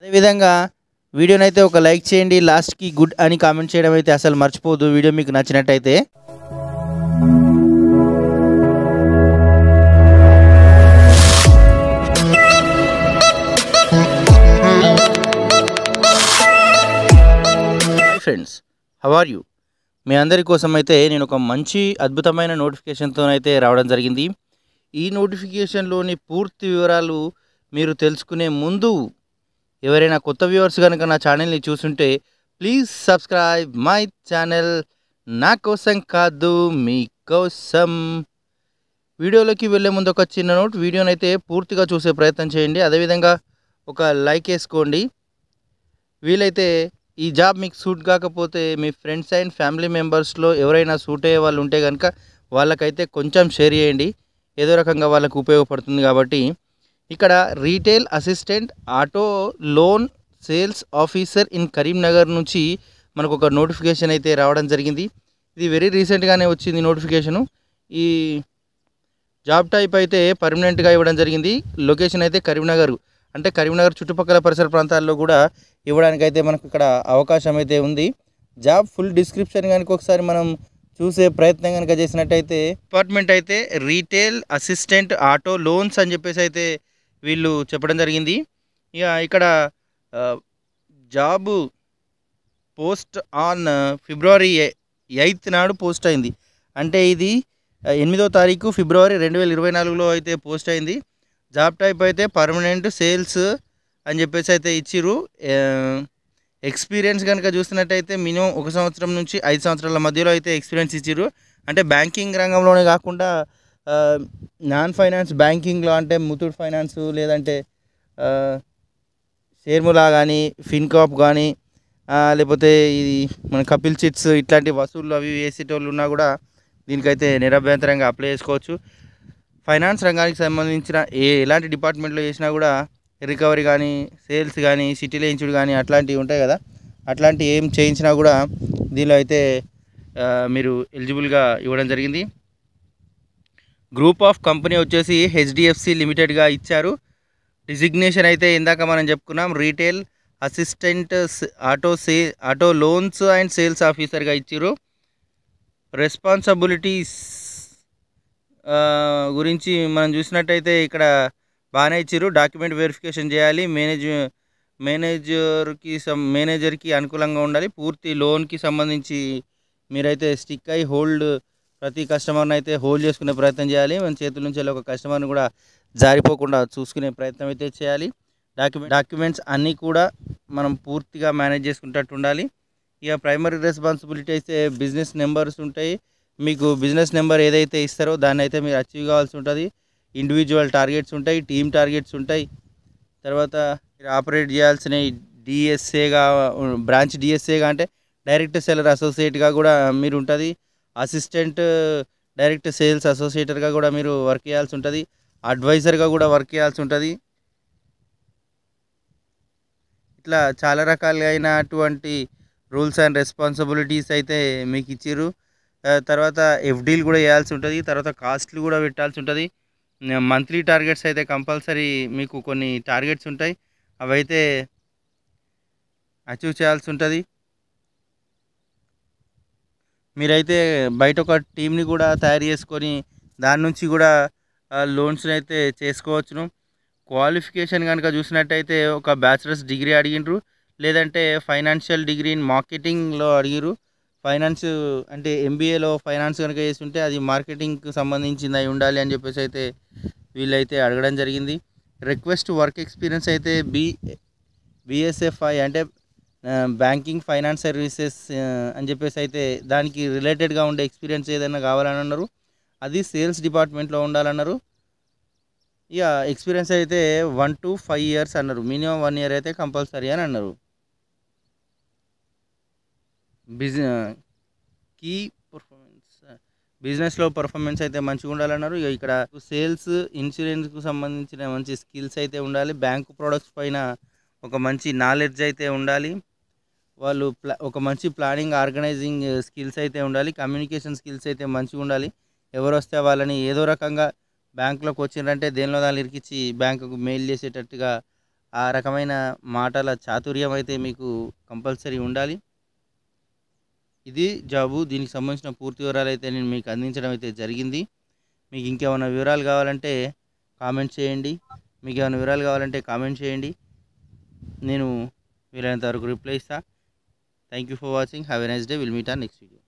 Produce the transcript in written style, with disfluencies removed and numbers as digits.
అదేవిధంగా వీడియోనైతే ఒక లైక్ చేయండి, లాస్ట్కి గుడ్ అని కామెంట్ చేయడం అయితే అసలు మర్చిపోదు వీడియో మీకు నచ్చినట్టయితే. Friends, how are you? మీ అందరి కోసం అయితే నేను ఒక మంచి అద్భుతమైన నోటిఫికేషన్తోనైతే రావడం జరిగింది. ఈ నోటిఫికేషన్లోని పూర్తి వివరాలు మీరు తెలుసుకునే ముందు ఎవరైనా కొత్త వ్యూవర్స్ కనుక నా ఛానల్ని చూస్తుంటే ప్లీజ్ సబ్స్క్రైబ్ మై ఛానల్. నా కోసం కాదు, మీకోసం. వీడియోలోకి వెళ్ళే ముందు ఒక చిన్న నోట్, వీడియోనైతే పూర్తిగా చూసే ప్రయత్నం చేయండి. అదేవిధంగా ఒక లైక్ వేసుకోండి. వీలైతే ఈ జాబ్ మీకు సూట్ కాకపోతే మీ ఫ్రెండ్స్ అండ్ ఫ్యామిలీ మెంబర్స్లో ఎవరైనా సూట్ అయ్యే వాళ్ళు ఉంటే కనుక వాళ్ళకైతే కొంచెం షేర్ చేయండి, ఏదో రకంగా వాళ్ళకు ఉపయోగపడుతుంది. కాబట్టి ఇక్కడ retail assistant auto loan sales officer in Karimnagar నుంచి మనకు ఒక నోటిఫికేషన్ అయితే రావడం జరిగింది. ఇది వెరీ రీసెంట్గానే వచ్చింది నోటిఫికేషను. ఈ జాబ్ టైప్ అయితే పర్మనెంట్గా ఇవ్వడం జరిగింది. లొకేషన్ అయితే కరీంనగర్, అంటే కరీంనగర్ చుట్టుపక్కల పరిసర ప్రాంతాల్లో కూడా ఇవ్వడానికైతే మనకు ఇక్కడ అవకాశం అయితే ఉంది. జాబ్ ఫుల్ డిస్క్రిప్షన్ కనుక ఒకసారి మనం చూసే ప్రయత్నం కనుక చేసినట్టయితే, డిపార్ట్మెంట్ అయితే రీటైల్ అసిస్టెంట్ ఆటో లోన్స్ అని చెప్పేసి అయితే వీళ్ళు చెప్పడం జరిగింది. ఇక ఇక్కడ job post on February 8th నాడు పోస్ట్ అయింది. అంటే ఇది 8వ తారీఖు ఫిబ్రవరి 2024లో అయితే పోస్ట్ అయింది. జాబ్ టైప్ అయితే పర్మనెంట్ సేల్స్ అని చెప్పేసి అయితే ఇచ్చిర్రు. ఎక్స్పీరియన్స్ కనుక చూసినట్టయితే మినిమం 1 సంవత్సరం నుంచి 5 సంవత్సరాల మధ్యలో అయితే ఎక్స్పీరియన్స్ ఇచ్చిర్రు. అంటే బ్యాంకింగ్ రంగంలోనే కాకుండా నాన్ ఫైనాన్స్ బ్యాంకింగ్లో, అంటే ముతూట్ ఫైనాన్స్ లేదంటే షేర్ములా కానీ ఫిన్కాప్ కానీ లేకపోతే ఇది మన కపిల్ చిట్స్ ఇట్లాంటి వసూళ్ళు అవి వేసేటోళ్ళు ఉన్నా కూడా దీనికైతే నిరభ్యంతరంగా అప్లై చేసుకోవచ్చు. ఫైనాన్స్ రంగానికి సంబంధించిన ఎలాంటి డిపార్ట్మెంట్లో చేసినా కూడా రికవరీ కానీ సేల్స్ కానీ సిటీలో ఇన్సూడ్ కానీ అట్లాంటివి ఉంటాయి కదా, అట్లాంటివి ఏం చేయించినా కూడా దీనిలో అయితే మీరు ఎలిజిబుల్గా ఇవ్వడం జరిగింది. గ్రూప్ ఆఫ్ కంపెనీ వచ్చేసి హెచ్డిఎఫ్సి లిమిటెడ్గా ఇచ్చారు. డిజిగ్నేషన్ అయితే ఇందాక మనం చెప్పుకున్నాం, retail assistant auto loans and sales ఆఫీసర్గా ఇచ్చారు. రెస్పాన్సిబిలిటీస్ గురించి మనం చూసినట్టయితే ఇక్కడ బాగానే ఇచ్చారు. డాక్యుమెంట్ వెరిఫికేషన్ చేయాలి, మేనేజర్కి అనుకూలంగా ఉండాలి. పూర్తి లోన్కి సంబంధించి మీరైతే స్టిక్ అయి ప్రతి కస్టమర్ని అయితే హోల్డ్ చేసుకునే ప్రయత్నం చేయాలి. మన చేతుల నుంచి ఒక కస్టమర్ని కూడా జారిపోకుండా చూసుకునే ప్రయత్నం అయితే చేయాలి. డాక్యుమెంట్స్ అన్నీ కూడా మనం పూర్తిగా మేనేజ్ చేసుకునేటట్టు ఉండాలి. ఇక ప్రైమరీ రెస్పాన్సిబిలిటీ అయితే బిజినెస్ నెంబర్స్ ఉంటాయి. మీకు బిజినెస్ నెంబర్ ఏదైతే ఇస్తారో దాన్ని అయితే మీరు అచీవ్ కావాల్సి ఉంటుంది. ఇండివిజువల్ టార్గెట్స్ ఉంటాయి, టీమ్ టార్గెట్స్ ఉంటాయి. తర్వాత మీరు ఆపరేట్ చేయాల్సిన డిఎస్ఏగా, బ్రాంచ్ డిఎస్ఏగా అంటే డైరెక్ట్ సెల్లర్ అసోసియేట్గా కూడా మీరు ఉంటుంది. అసిస్టెంట్ డైరెక్ట్ సేల్స్ అసోసియేటర్గా కూడా మీరు వర్క్ చేయాల్సి ఉంటుంది. అడ్వైజర్గా కూడా వర్క్ చేయాల్సి ఉంటుంది. ఇట్లా చాలా రకాలైనటువంటి రూల్స్ అండ్ రెస్పాన్సిబిలిటీస్ అయితే మీకు ఇచ్చిర్రు. తర్వాత ఎఫ్డీలు కూడా చేయాల్సి ఉంటుంది. తర్వాత కాస్ట్లు కూడా పెట్టాల్సి ఉంటుంది. మంత్లీ టార్గెట్స్ అయితే కంపల్సరీ మీకు కొన్ని టార్గెట్స్ ఉంటాయి, అవైతే అచీవ్ చేయాల్సి ఉంటుంది. మీరైతే బయట ఒక టీంని కూడా తయారు చేసుకొని దాని నుంచి కూడా లోన్స్ని అయితే చేసుకోవచ్చును. క్వాలిఫికేషన్ కనుక చూసినట్టయితే ఒక బ్యాచిలర్స్ డిగ్రీ అడిగినారు, లేదంటే ఫైనాన్షియల్ డిగ్రీ ఇన్ మార్కెటింగ్లో అడిగిరు. ఫైనాన్స్ అంటే ఎంబీఏలో ఫైనాన్స్ కనుక చేస్తుంటే అది మార్కెటింగ్కి సంబంధించింది అయి ఉండాలి అని చెప్పేసి అయితే వీళ్ళైతే అడగడం జరిగింది. రిక్వెస్ట్ వర్క్ ఎక్స్పీరియన్స్ అయితే బిఎస్ఎఫ్ఐ అంటే బ్యాంకింగ్ ఫైనాన్స్ సర్వీసెస్ అని చెప్పేసి అయితే దానికి రిలేటెడ్గా ఉండే ఎక్స్పీరియన్స్ ఏదైనా కావాలని అన్నారు. అది సేల్స్ డిపార్ట్మెంట్లో ఉండాలన్నారు. ఇక ఎక్స్పీరియన్స్ అయితే 1 to 5 years అన్నారు. మినిమం 1 year అయితే కంపల్సరీ అని అన్నారు. కీ బిజినెస్లో పర్ఫార్మెన్స్ అయితే మంచిగా ఉండాలన్నారు. ఇక్కడ సేల్స్ ఇన్సూరెన్స్కు సంబంధించిన మంచి స్కిల్స్ అయితే ఉండాలి. బ్యాంకు ప్రొడక్ట్స్ పైన ఒక మంచి నాలెడ్జ్ అయితే ఉండాలి. వాళ్ళు ఒక మంచి ప్లానింగ్ ఆర్గనైజింగ్ స్కిల్స్ అయితే ఉండాలి. కమ్యూనికేషన్ స్కిల్స్ అయితే మంచిగా ఉండాలి. ఎవరు వస్తే వాళ్ళని ఏదో రకంగా బ్యాంకులోకి వచ్చిందంటే దేనిలో దాన్ని ఇరికిచ్చి బ్యాంకుకు మెయిల్ చేసేటట్టుగా ఆ రకమైన మాటల చాతుర్యం అయితే మీకు కంపల్సరీ ఉండాలి. ఇది జాబు. దీనికి సంబంధించిన పూర్తి వివరాలు అయితే నేను మీకు అందించడం అయితే జరిగింది. మీకు ఇంకేమైనా వివరాలు కావాలంటే కామెంట్ చేయండి. నేను వీలైనంత వరకు రిప్లై ఇస్తా. Thank you for watching. Have a nice day. Will meet on next video.